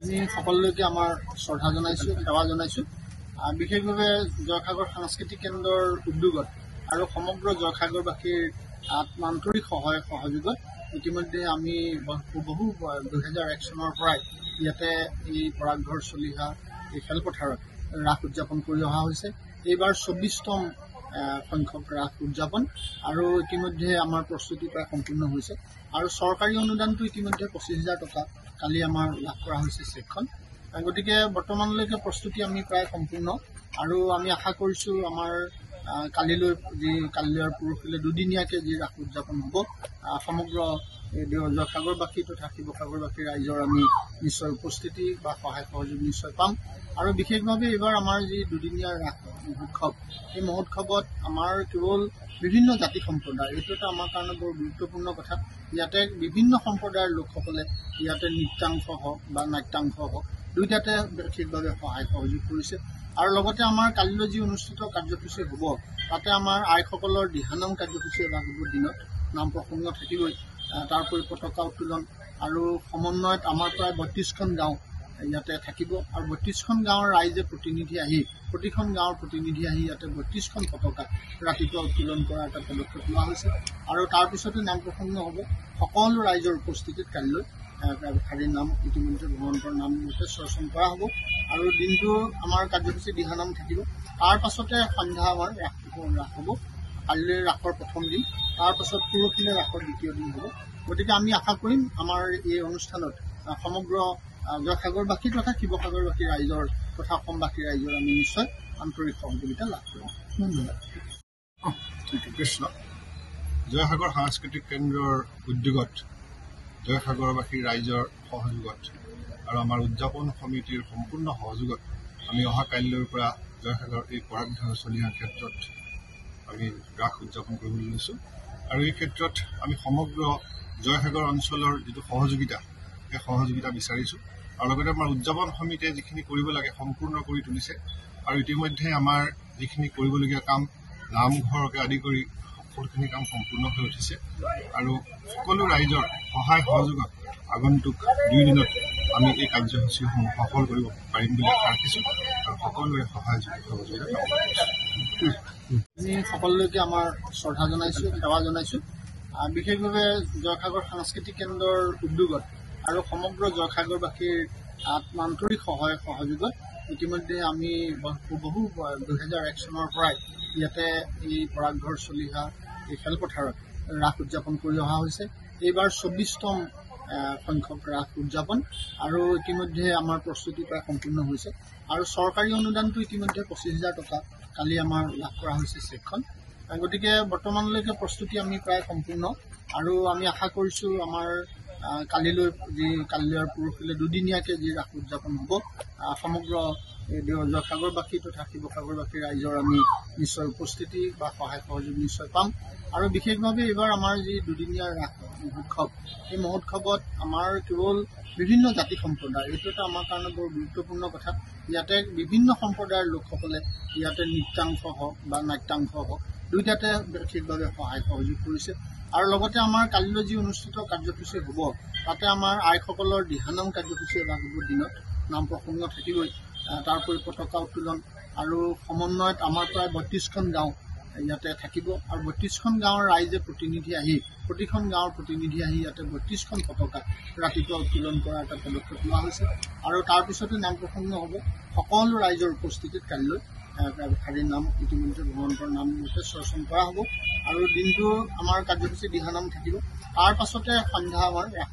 আমি সকলোকে আমাৰ শ্ৰদ্ধা জনাইছোঁ, সেৱা জনাইছোঁ। বিশেষভাৱে জয়সাগৰ সাংস্কৃতিক কেন্দ্ৰৰ উদ্যোগত আৰু সমগ্ৰ জয়সাগৰবাসীৰ আন্তৰিক সহযোগত ইতিমধ্যে আমি বহু 2001 চনৰ পৰাই ইয়াতে এই পৰাগঘৰ চলিহা এই খেলপথাৰত ৰাস উদযাপন কৰি অহা হৈছে। এইবাৰ 24তম সংখ্যক ৰাস উদযাপন আৰু ইতিমধ্যে আমাৰ প্ৰস্তুতি প্ৰায় সম্পূৰ্ণ হৈছে আৰু চৰকাৰী অনুদানটো ইতিমধ্যে 25,000 টকা কালি আমাৰ লাভ কৰা হৈছে চেকখন। গতিকে বৰ্তমানলৈকে প্ৰস্তুতি আমি প্ৰায় সম্পূৰ্ণ আৰু আমি আশা কৰিছোঁ আমাৰ কালিলৈ কালিলৈ আৰু পৰহিলৈ দুদিনীয়াকৈ যি ৰাস উদযাপন হ'ব সমগ্ৰ জয়সাগৰবাসী তথা শিৱসাগৰবাসী ৰাইজৰ আমি নিশ্চয় উপস্থিতি বা সহায় সহযোগ নিশ্চয় পাম। আৰু বিশেষভাৱে এইবাৰ আমাৰ যি দুদিনীয়া ৰাস মহোৎসৱ, এই মহোৎসৱত আমাৰ কেৱল বিভিন্ন জাতি সম্প্ৰদায়, এইটো এটা আমাৰ কাৰণে বৰ গুৰুত্বপূৰ্ণ কথা। ইয়াতে বিভিন্ন সম্প্ৰদায়ৰ লোকসকলে ইয়াতে নৃত্যাংশ হওক বা নাট্যাংশ হওক দুয়োটাতে বিশেষভাৱে সহায় সহযোগ কৰিছে। আৰু লগতে আমাৰ কালিলৈ যি অনুষ্ঠিত কাৰ্যসূচী হ'ব তাতে আমাৰ আইসকলৰ দিহানাম কাৰ্যসূচী এভাগ হ'ব, দিনত নাম প্ৰসংগ থাকিবই, তাৰোপৰি পতাকা উত্তোলন আৰু সমন্বয়ত আমাৰ প্ৰায় 32খন গাঁও ইয়াতে থাকিব আৰু 32খন গাঁৱৰ ৰাইজে প্ৰতিনিধি আহি প্ৰতিখন গাঁৱৰ প্ৰতিনিধি আহি ইয়াতে 32খন পতাকা ৰাতিপুৱা উত্তোলন কৰাৰ এটা পদক্ষেপ লোৱা হৈছে আৰু তাৰপিছতে নাম প্ৰসংগ হ'ব। সকলো ৰাইজৰ উপস্থিতিত কালিলৈ শাৰীৰ নাম ইতিমধ্যে ভগৱন্তৰ নাম ৰচন কৰা হ'ব আৰু দিনটো আমাৰ কাৰ্যসূচী দিহানাম থাকিব। তাৰ পাছতে সন্ধ্যা আমাৰ ৰাস হ'ব। কালিলৈ ৰাসৰ প্ৰথম দিন, তাৰ পাছত পৰহিলৈ ৰাসৰ দ্বিতীয় দিন হ'ব। গতিকে আমি আশা কৰিম আমাৰ এই অনুষ্ঠানত সমগ্ৰ জয়সাগৰবাসী তথা শিৱসাগৰবাসী ৰাইজৰ তথা অসমবাসী ৰাইজৰ আমি নিশ্চয় আন্তৰিক সহযোগিতা লাভ কৰিম। ধন্যবাদ। কৃষ্ণ। জয়সাগৰ সাংস্কৃতিক কেন্দ্ৰৰ উদ্যোগত জয়সাগৰবাসী ৰাইজৰ সহযোগত আৰু আমাৰ উদযাপন সমিতিৰ সম্পূৰ্ণ সহযোগত আমি অহা কাইলৈৰ পৰা জয়সাগৰ এই পৰাগঘৰ চলিহা ক্ষেত্ৰত আমি ৰাস উদযাপন কৰিবলৈ লৈছোঁ আৰু এই ক্ষেত্ৰত আমি সমগ্ৰ জয়সাগৰ অঞ্চলৰ যিটো সহযোগিতা, সেই সহযোগিতা বিচাৰিছোঁ আৰু লগতে আমাৰ উদযাপন সমিতিয়ে যিখিনি কৰিব লাগে সম্পূৰ্ণ কৰি তুলিছে আৰু ইতিমধ্যে আমাৰ যিখিনি কৰিবলগীয়া কাম নামঘৰকে আদি কৰি সকলোখিনি কাম সম্পূৰ্ণ হৈ উঠিছে আৰু সকলো ৰাইজৰ সহায় সহযোগত আগন্তুক 2 দিনত আমি এই কাৰ্যসূচীসমূহ সফল কৰিব পাৰিম বুলি আশা ৰাখিছোঁ আৰু সকলোৰে সহায় সহযোগিতা কামনা কৰিছোঁ। আমি সকলোকে আমাৰ শ্ৰদ্ধা জনাইছোঁ, সেৱা জনাইছোঁ। বিশেষভাৱে জয়সাগৰ সাংস্কৃতিক কেন্দ্ৰৰ উদ্যোগত আৰু সমগ্ৰ জয়সাগৰবাসীৰ আন্তৰিক সহযোগত ইতিমধ্যে আমি বহু 2001 চনৰ পৰাই ইয়াতে এই পৰাগঘৰ চলিহা এই খেলপথাৰত ৰাস উদযাপন কৰি অহা হৈছে। এইবাৰ 24তম সংখ্যক ৰাস উদযাপন আৰু ইতিমধ্যে আমাৰ প্ৰস্তুতি প্ৰায় সম্পূৰ্ণ হৈছে আৰু চৰকাৰী অনুদানটো ইতিমধ্যে 25,000 টকা কালি আমাৰ লাভ কৰা হৈছে চেকখন। গতিকে বৰ্তমানলৈকে প্ৰস্তুতি আমি প্ৰায় সম্পূৰ্ণ আৰু আমি আশা কৰিছোঁ আমাৰ কালিলৈ আৰু পৰহিলৈ দুদিনীয়াকৈ যি ৰাস উদযাপন হ'ব সমগ্ৰ জয়সাগৰবাসী তথা শিৱসাগৰবাসী ৰাইজৰ আমি নিশ্চয় উপস্থিতি বা সহায় সহযোগ নিশ্চয় পাম। আৰু বিশেষভাৱে এইবাৰ আমাৰ যি দুদিনীয়া ৰাস মহোৎসৱ, এই মহোৎসৱত আমাৰ কেৱল বিভিন্ন জাতি সম্প্ৰদায়, এইটো এটা আমাৰ কাৰণে বৰ গুৰুত্বপূৰ্ণ কথা। ইয়াতে বিভিন্ন সম্প্ৰদায়ৰ লোকসকলে ইয়াতে নৃত্যাংশ হওক বা নাট্যাংশ হওক দুয়োটাতে বিশেষভাৱে সহায় সহযোগ কৰিছে আৰু লগতে আমাৰ কালিলৈ যি অনুষ্ঠিত কাৰ্যসূচী হ'ব তাতে আমাৰ আইসকলৰ দিহানাম কাৰ্যসূচী এভাগ হ'ব, দিনত নাম প্ৰসংগ থাকিবই, তাৰোপৰি পতাকা উত্তোলন আৰু সমন্বয়ত আমাৰ প্ৰায় 32খন গাঁও ইয়াতে থাকিব আৰু 32খন গাঁৱৰ ৰাইজে প্ৰতিনিধি আহি প্ৰতিখন গাঁৱৰ প্ৰতিনিধি আহি ইয়াতে 32খন পতাকা ৰাতিপুৱা উত্তোলন কৰাৰ এটা পদক্ষেপ লোৱা হৈছে আৰু তাৰপিছতে নাম প্ৰসংগ হ'ব। সকলো ৰাইজৰ উপস্থিতিত কালিলৈ শাৰীৰ নাম ইতিমধ্যে ভগৱন্তৰ নাম ৰচন কৰা হ'ব আৰু দিনটো আমাৰ কাৰ্যসূচী দিহানাম থাকিব। তাৰ পাছতে সন্ধ্যা আমাৰ ৰাস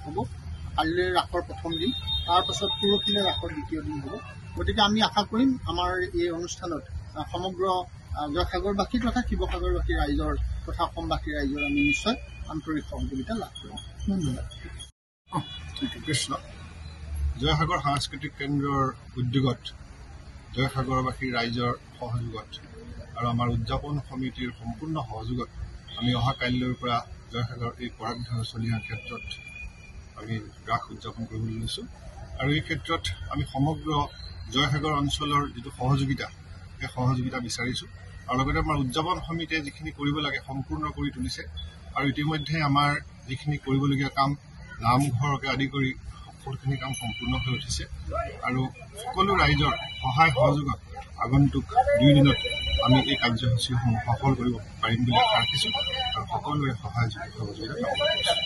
হ'ব। কালিলৈ ৰাসৰ প্ৰথম দিন, তাৰ পাছত পৰহিলৈ ৰাসৰ দ্বিতীয় দিন হ'ব। গতিকে আমি আশা কৰিম আমাৰ এই অনুষ্ঠানত সমগ্ৰ জয়সাগৰবাসী তথা শিৱসাগৰবাসী ৰাইজৰ তথা অসমবাসী ৰাইজৰ আমি নিশ্চয় আন্তৰিক সহযোগিতা লাভ কৰিম। ধন্যবাদ। কৃষ্ণ। জয়সাগৰ সাংস্কৃতিক কেন্দ্ৰৰ উদ্যোগত জয়সাগৰবাসী ৰাইজৰ সহযোগত আৰু আমাৰ উদযাপন সমিতিৰ সম্পূৰ্ণ সহযোগত আমি অহা কাইলৈৰ পৰা জয়সাগৰ এই পৰাগঘৰ চলিহা ক্ষেত্ৰত আমি ৰাস উদযাপন কৰিবলৈ লৈছোঁ আৰু এই ক্ষেত্ৰত আমি সমগ্ৰ জয়সাগৰ অঞ্চলৰ যিটো সহযোগিতা, সেই সহযোগিতা বিচাৰিছোঁ আৰু লগতে আমাৰ উদযাপন সমিতিয়ে যিখিনি কৰিব লাগে সম্পূৰ্ণ কৰি তুলিছে আৰু ইতিমধ্যে আমাৰ যিখিনি কৰিবলগীয়া কাম নামঘৰকে আদি কৰি বহুতখিনি কাম সম্পূৰ্ণ হৈ উঠিছে আৰু সকলো ৰাইজৰ সহায় সহযোগত আগন্তুক 2 দিনত আমি এই কাৰ্যসূচীসমূহ সফল কৰিব পাৰিম বুলি আশা ৰাখিছোঁ আৰু সকলোৰে সহায় সহযোগিতা কামনা কৰিছোঁ।